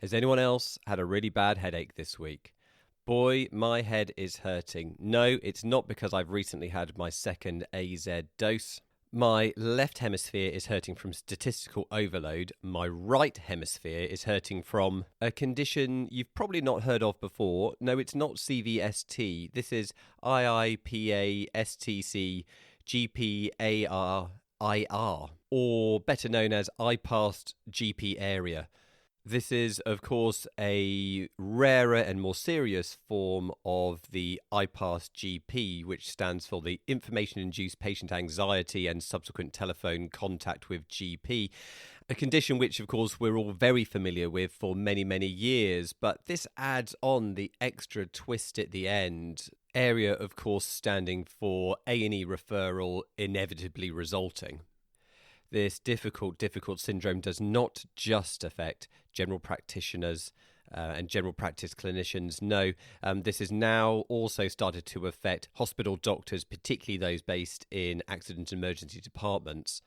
Has anyone else had a really bad headache this week? Boy, my head is hurting. No, it's not because I've recently had my second AZ dose. My left hemisphere is hurting from statistical overload. My right hemisphere is hurting from a condition you've probably not heard of before. No, it's not CVST. This is IIPA-STC GPARIR, or better known as I-passed GP area. This is, of course, a rarer and more serious form of the I-PASS GP, which stands for the Information-Induced Patient Anxiety and Subsequent Telephone Contact with GP, a condition which, of course, we're all very familiar with for many, many years. But this adds on the extra twist at the end, area, of course, standing for A&E referral inevitably resulting. This difficult syndrome does not just affect general practitioners and general practice clinicians. No, this has now also started to affect hospital doctors, particularly those based in accident and emergency departments.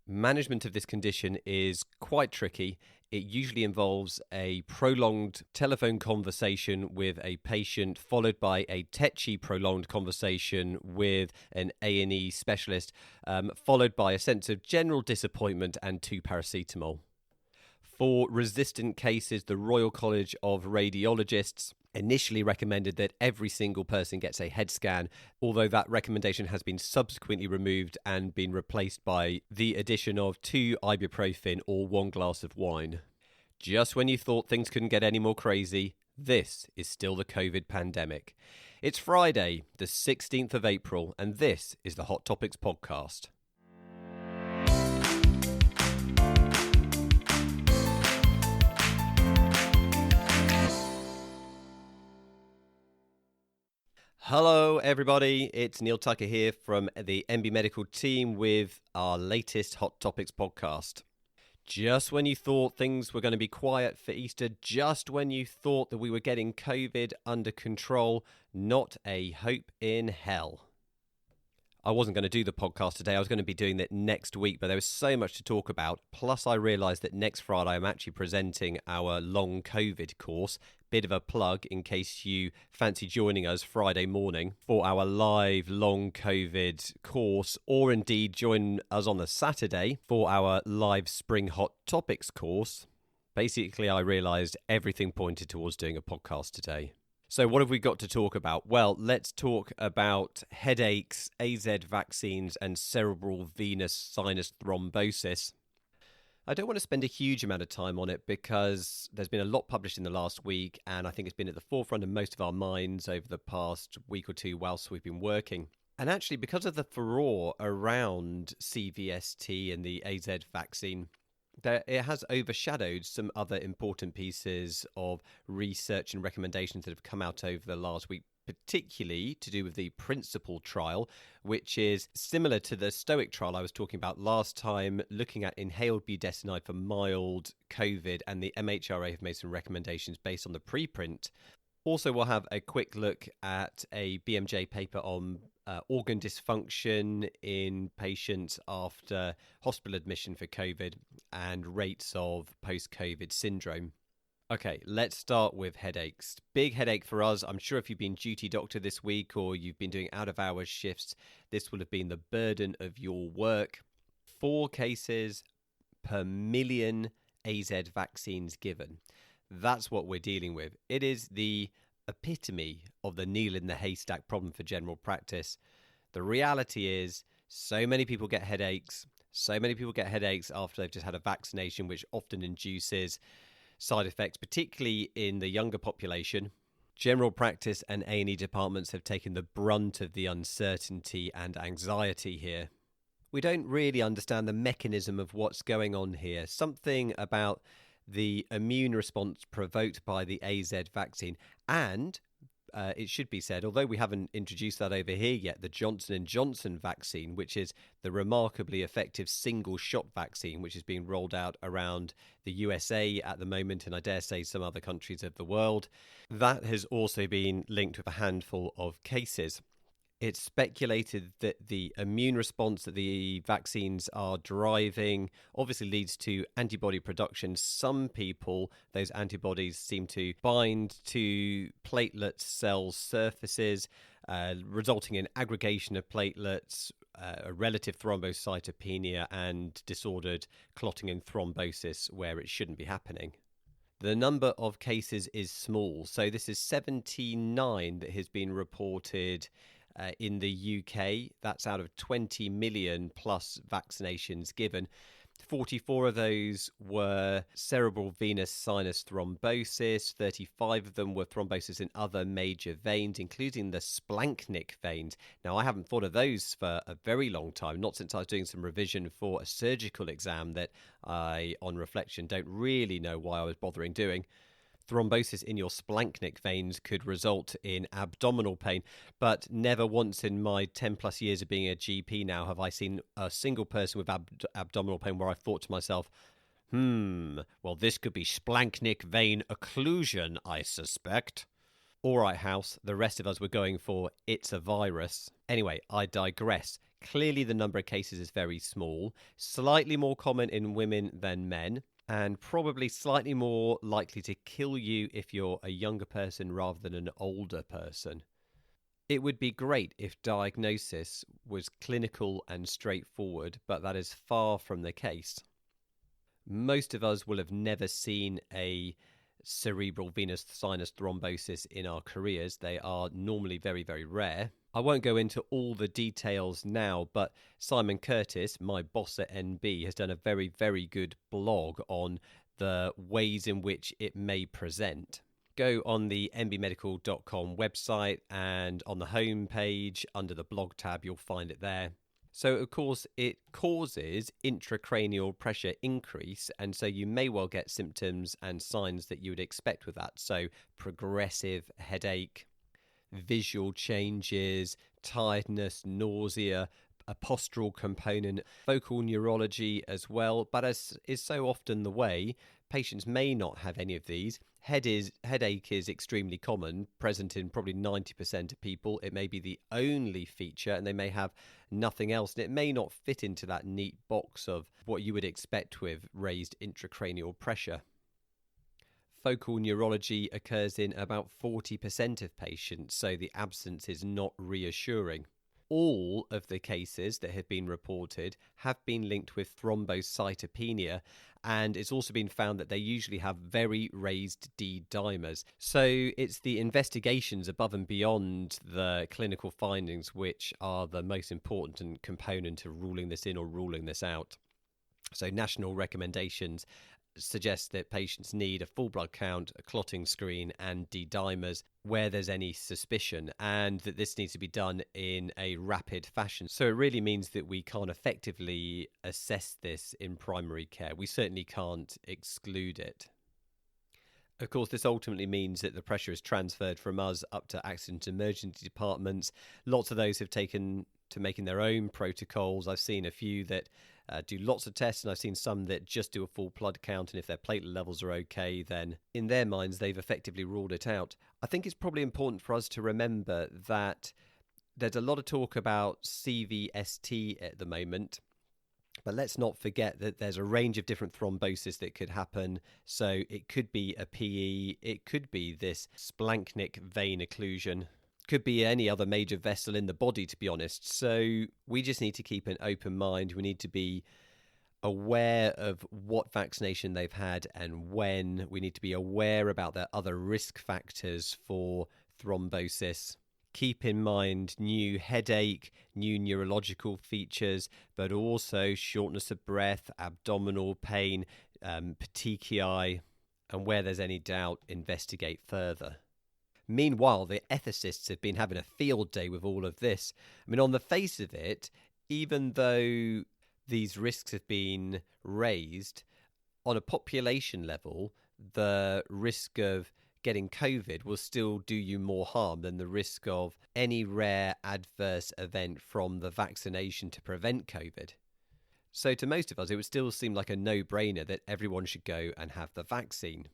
Management of this condition is quite tricky. It usually involves a prolonged telephone conversation with a patient, followed by a tetchy prolonged conversation with an A&E specialist, followed by a sense of general disappointment and 2 paracetamol. For resistant cases, the Royal College of Radiologists initially recommended that every single person gets a head scan, although that recommendation has been subsequently removed and been replaced by the addition of 2 ibuprofen or 1 glass of wine. Just when you thought things couldn't get any more crazy, this is still the COVID pandemic. It's Friday, the 16th of April, and this is the Hot Topics podcast. Hello everybody, it's Neal Tucker here from the MB Medical team with our latest Hot Topics podcast. Just when you thought things were going to be quiet for Easter, just when you thought that we were getting COVID under control, not a hope in hell. I wasn't going to do the podcast today, I was going to be doing it next week, but there was so much to talk about. Plus I realised that next Friday I'm actually presenting our long COVID course. Bit of a plug in case you fancy joining us Friday morning for our live long COVID course, or indeed join us on the Saturday for our live spring hot topics course. Basically, I realised everything pointed towards doing a podcast today. So what have we got to talk about? Well, let's talk about headaches, AZ vaccines, and cerebral venous sinus thrombosis. I don't want to spend a huge amount of time on it because there's been a lot published in the last week, and I think it's been at the forefront of most of our minds over the past week or two whilst we've been working. And actually, because of the furore around CVST and the AZ vaccine, it has overshadowed some other important pieces of research and recommendations that have come out over the last week, particularly to do with the principal trial, which is similar to the STOIC trial I was talking about last time, looking at inhaled budesonide for mild COVID, and the MHRA have made some recommendations based on the preprint. Also, we'll have a quick look at a BMJ paper on organ dysfunction in patients after hospital admission for COVID and rates of post-COVID syndrome. Okay, let's start with headaches. Big headache for us. I'm sure if you've been duty doctor this week or you've been doing out-of-hours shifts, this will have been the burden of your work. 4 cases per million AZ vaccines given. That's what we're dealing with. It is the epitome of the needle in the haystack problem for general practice. The reality is so many people get headaches. So many people get headaches after they've just had a vaccination, which often induces side effects, particularly in the younger population. General practice and A&E departments have taken the brunt of the uncertainty and anxiety here. We don't really understand the mechanism of what's going on here. Something about the immune response provoked by the AZ vaccine, and it should be said, although we haven't introduced that over here yet, the Johnson & Johnson vaccine, which is the remarkably effective single-shot vaccine, which is being rolled out around the USA at the moment, and I dare say some other countries of the world, that has also been linked with a handful of cases. It's speculated that the immune response that the vaccines are driving obviously leads to antibody production. Some people, those antibodies seem to bind to platelet cell surfaces, resulting in aggregation of platelets, a relative thrombocytopenia, and disordered clotting and thrombosis where it shouldn't be happening. The number of cases is small. So this is 79 that has been reported in the UK. That's out of 20 million plus vaccinations given. 44 of those were cerebral venous sinus thrombosis. 35 of them were thrombosis in other major veins, including the splanchnic veins. Now, I haven't thought of those for a very long time, not since I was doing some revision for a surgical exam that I, on reflection, don't really know why I was bothering doing. Thrombosis in your splanchnic veins could result in abdominal pain, but never once in my 10 plus years of being a GP now have I seen a single person with abdominal pain where I thought to myself, well, this could be splanchnic vein occlusion, I suspect. All right, House, the rest of us were going for it's a virus. Anyway, I digress. Clearly the number of cases is very small, slightly more common in women than men, and probably slightly more likely to kill you if you're a younger person rather than an older person. It would be great if diagnosis was clinical and straightforward, but that is far from the case. Most of us will have never seen a cerebral venous sinus thrombosis in our careers. They are normally very, very rare. I won't go into all the details now, but Simon Curtis, my boss at NB, has done a very, very good blog on the ways in which it may present. Go on the nbmedical.com website, and on the home page under the blog tab, you'll find it there. So, of course, it causes intracranial pressure increase, and so you may well get symptoms and signs that you would expect with that. So, progressive headache, visual changes, tiredness, nausea, a postural component, focal neurology as well. But as is so often the way, patients may not have any of these. Headache is extremely common, present in probably 90% of people. It may be the only feature, and they may have nothing else. And it may not fit into that neat box of what you would expect with raised intracranial pressure. Focal neurology occurs in about 40% of patients, so the absence is not reassuring. All of the cases that have been reported have been linked with thrombocytopenia, and it's also been found that they usually have very raised D-dimers. So it's the investigations above and beyond the clinical findings which are the most important component of ruling this in or ruling this out. So national recommendations suggest that patients need a full blood count, a clotting screen, and D-dimers where there's any suspicion, and that this needs to be done in a rapid fashion. So it really means that we can't effectively assess this in primary care. We certainly can't exclude it. Of course, this ultimately means that the pressure is transferred from us up to accident emergency departments. Lots of those have taken to making their own protocols. I've seen a few that do lots of tests, and I've seen some that just do a full blood count, and if their platelet levels are okay, then in their minds they've effectively ruled it out. I think it's probably important for us to remember that there's a lot of talk about CVST at the moment, but let's not forget that there's a range of different thrombosis that could happen. So it could be a PE, it could be this splanchnic vein occlusion, could be any other major vessel in the body, to be honest. So we just need to keep an open mind. We need to be aware of what vaccination they've had and when. We need to be aware about their other risk factors for thrombosis. Keep in mind new headache, new neurological features, but also shortness of breath, abdominal pain, petechiae, and where there's any doubt, investigate further. Meanwhile, the ethicists have been having a field day with all of this. I mean, on the face of it, even though these risks have been raised, on a population level, the risk of getting COVID will still do you more harm than the risk of any rare adverse event from the vaccination to prevent COVID. So to most of us, it would still seem like a no-brainer that everyone should go and have the vaccine.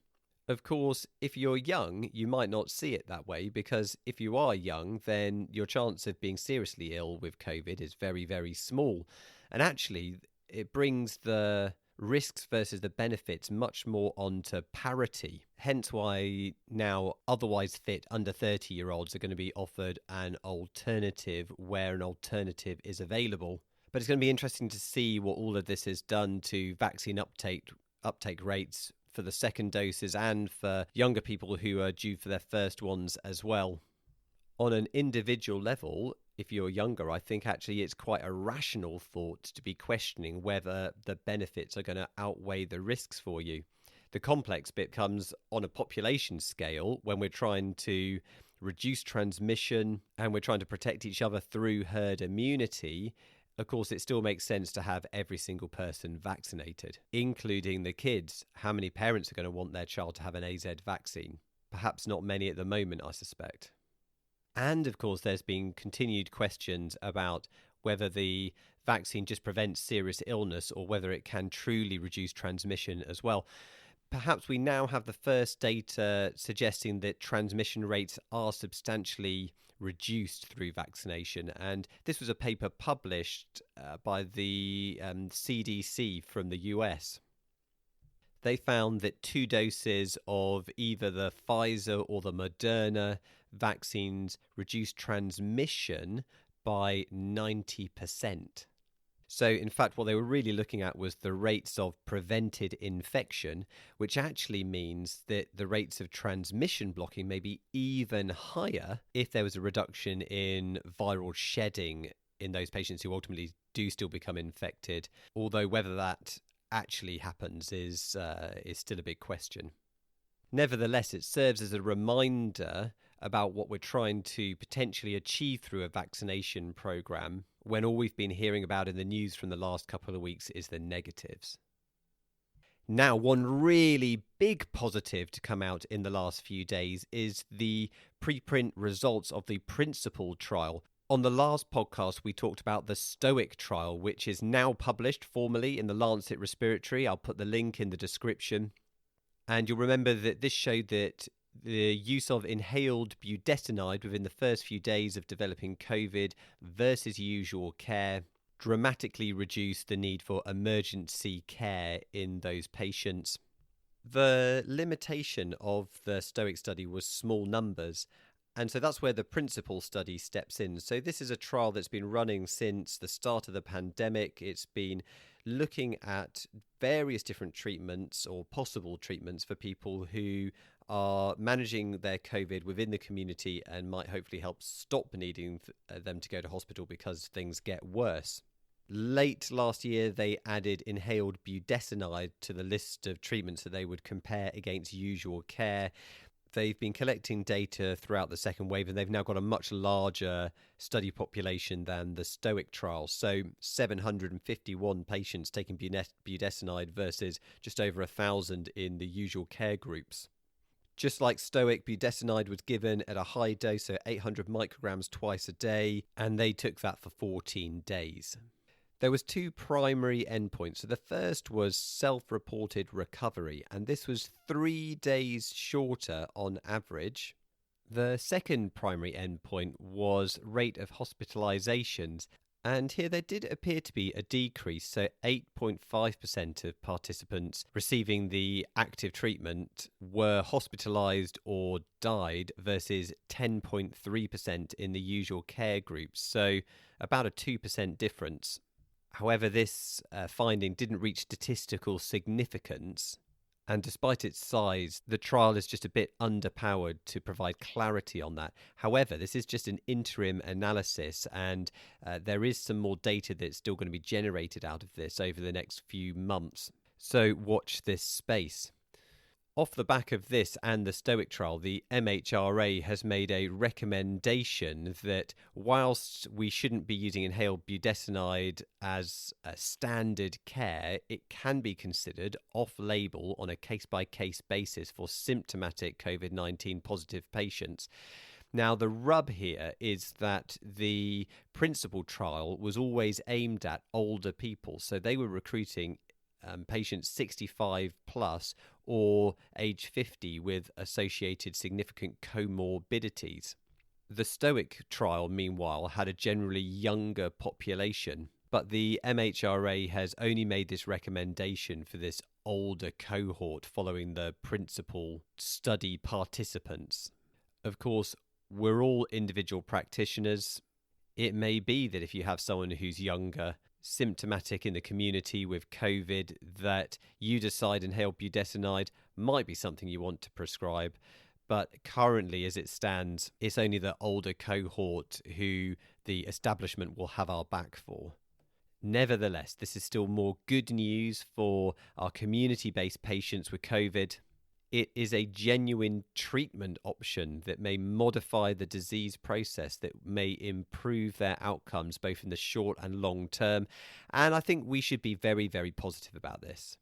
Of course, if you're young, you might not see it that way, because if you are young, then your chance of being seriously ill with COVID is very, very small. And actually, it brings the risks versus the benefits much more onto parity. Hence why now otherwise fit under 30-year-olds are going to be offered an alternative where an alternative is available. But it's going to be interesting to see what all of this has done to vaccine uptake rates for the second doses and for younger people who are due for their first ones as well. On an individual level, if you're younger, I think actually it's quite a rational thought to be questioning whether the benefits are going to outweigh the risks for you. The complex bit comes on a population scale when we're trying to reduce transmission and we're trying to protect each other through herd immunity. Of course, it still makes sense to have every single person vaccinated, including the kids. How many parents are going to want their child to have an AZ vaccine? Perhaps not many at the moment, I suspect. And of course, there's been continued questions about whether the vaccine just prevents serious illness or whether it can truly reduce transmission as well. Perhaps we now have the first data suggesting that transmission rates are substantially reduced through vaccination. And this was a paper published by the CDC from the US. They found that 2 doses of either the Pfizer or the Moderna vaccines reduced transmission by 90%. So, in fact, what they were really looking at was the rates of prevented infection, which actually means that the rates of transmission blocking may be even higher if there was a reduction in viral shedding in those patients who ultimately do still become infected. Although whether that actually happens is still a big question. Nevertheless, it serves as a reminder about what we're trying to potentially achieve through a vaccination program, when all we've been hearing about in the news from the last couple of weeks is the negatives. Now, one really big positive to come out in the last few days is the preprint results of the Principle trial. On the last podcast, we talked about the STOIC trial, which is now published formally in the Lancet Respiratory. I'll put the link in the description. And you'll remember that this showed that the use of inhaled budesonide within the first few days of developing COVID versus usual care dramatically reduced the need for emergency care in those patients. The limitation of the STOIC study was small numbers, and so that's where the Principle study steps in. So this is a trial that's been running since the start of the pandemic. It's been looking at various different treatments or possible treatments for people who are managing their COVID within the community and might hopefully help stop needing them to go to hospital because things get worse. Late last year, they added inhaled budesonide to the list of treatments that they would compare against usual care. They've been collecting data throughout the second wave, and they've now got a much larger study population than the STOIC trial. So 751 patients taking budesonide versus just over 1,000 in the usual care groups. Just like STOIC, budesonide was given at a high dose, so 800 micrograms twice a day, and they took that for 14 days. There was 2 primary endpoints. So the first was self-reported recovery, and this was 3 days shorter on average. The second primary endpoint was rate of hospitalizations, and here there did appear to be a decrease. So 8.5% of participants receiving the active treatment were hospitalized or died versus 10.3% in the usual care groups. So about a 2% difference. However, this finding didn't reach statistical significance, and despite its size, the trial is just a bit underpowered to provide clarity on that. However, this is just an interim analysis, and there is some more data that's still going to be generated out of this over the next few months. So watch this space. Off the back of this and the STOIC trial, the MHRA has made a recommendation that whilst we shouldn't be using inhaled budesonide as a standard care, it can be considered off-label on a case-by-case basis for symptomatic COVID-19 positive patients. Now, the rub here is that the Principle trial was always aimed at older people, so they were recruiting patients 65 plus or age 50 with associated significant comorbidities. The STOIC trial, meanwhile, had a generally younger population, but the MHRA has only made this recommendation for this older cohort following the principal study participants. Of course, we're all individual practitioners. It may be that if you have someone who's younger, symptomatic in the community with COVID, that you decide inhaled budesonide might be something you want to prescribe. But currently, as it stands, it's only the older cohort who the establishment will have our back for. Nevertheless, this is still more good news for our community-based patients with COVID. It is a genuine treatment option that may modify the disease process, that may improve their outcomes both in the short and long term. And I think we should be very, very positive about this.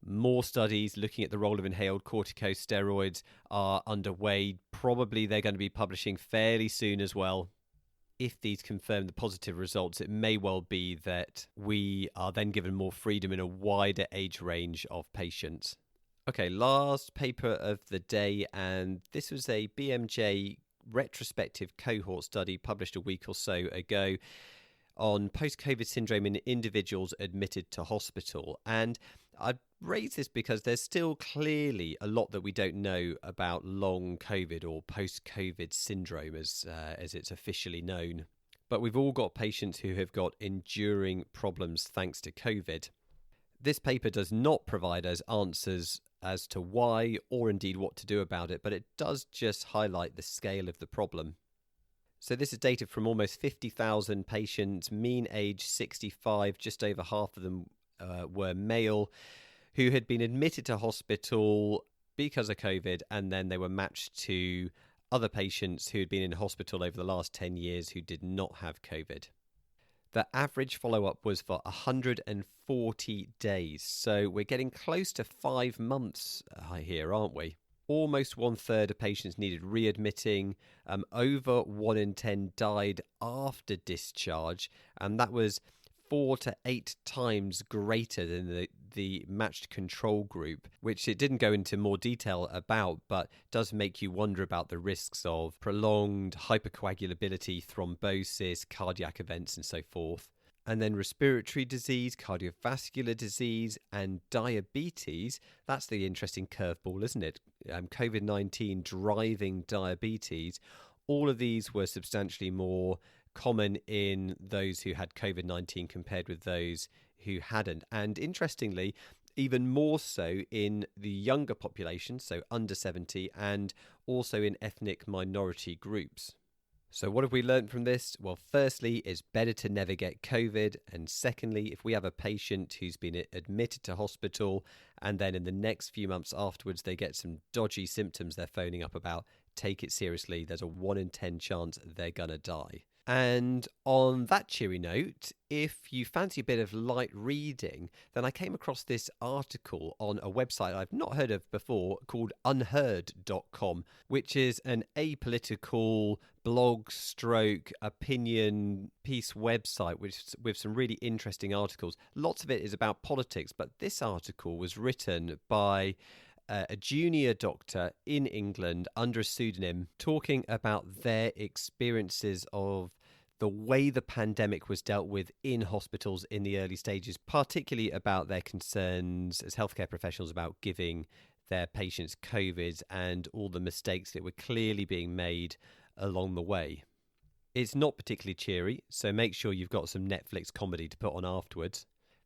More studies looking at the role of inhaled corticosteroids are underway. Probably they're going to be publishing fairly soon as well. If these confirm the positive results, it may well be that we are then given more freedom in a wider age range of patients. Okay, last paper of the day, and this was a BMJ retrospective cohort study published a week or so ago on post-COVID syndrome in individuals admitted to hospital. And I raise this because there's still clearly a lot that we don't know about long COVID or post-COVID syndrome as it's officially known. But we've all got patients who have got enduring problems thanks to COVID. This paper does not provide us answers as to why or indeed what to do about it, but it does just highlight the scale of the problem. So this is data from almost 50,000 patients, mean age 65, just over half of them were male, who had been admitted to hospital because of COVID, and then they were matched to other patients who had been in hospital over the last 10 years who did not have COVID. The average follow-up was for 140 days, so we're getting close to 5 months here, aren't we? Almost 1/3 of patients needed readmitting. Over 1 in 10 died after discharge, and that was 4 to 8 times greater than the matched control group, which it didn't go into more detail about, but does make you wonder about the risks of prolonged hypercoagulability, thrombosis, cardiac events, and so forth. And then respiratory disease, cardiovascular disease, and diabetes. That's the interesting curveball, isn't it? COVID-19 driving diabetes. All of these were substantially more common in those who had COVID-19 compared with those who hadn't. And interestingly, even more so in the younger population, so under 70, and also in ethnic minority groups. So what have we learned from this? Well, firstly, it's better to never get COVID. And secondly, if we have a patient who's been admitted to hospital and then in the next few months afterwards they get some dodgy symptoms they're phoning up about, take it seriously. There's a 1 in 10 chance they're going to die. And on that cheery note, if you fancy a bit of light reading, then I came across this article on a website I've not heard of before called unheard.com, which is an apolitical blog stroke opinion piece website with some really interesting articles. Lots of it is about politics, but this article was written by a junior doctor in England under a pseudonym, talking about their experiences of the way the pandemic was dealt with in hospitals in the early stages, particularly about their concerns as healthcare professionals about giving their patients COVID and all the mistakes that were clearly being made along the way. It's not particularly cheery, so make sure you've got some Netflix comedy to put on afterwards.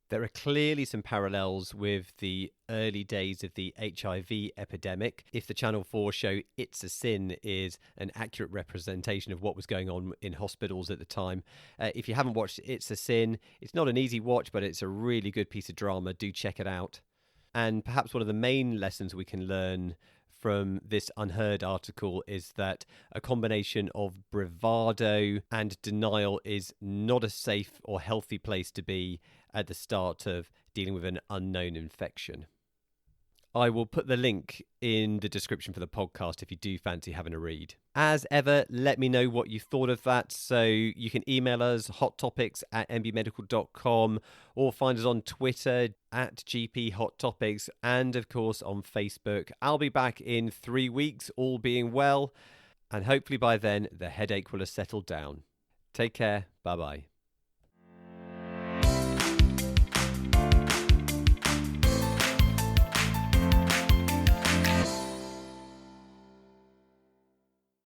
There are clearly some parallels with the early days of the HIV epidemic. If the Channel 4 show It's a Sin is an accurate representation of what was going on in hospitals at the time. If you haven't watched It's a Sin, it's not an easy watch, but it's a really good piece of drama. Do check it out. And perhaps one of the main lessons we can learn from this Unheard article is that a combination of bravado and denial is not a safe or healthy place to be at the start of dealing with an unknown infection. I will put the link in the description for the podcast if you do fancy having a read. As ever, let me know what you thought of that. So you can email us hottopics@mbmedical.com or find us on Twitter @GPHotTopics and of course on Facebook. I'll be back in 3 weeks, all being well, and hopefully by then the headache will have settled down. Take care. Bye-bye.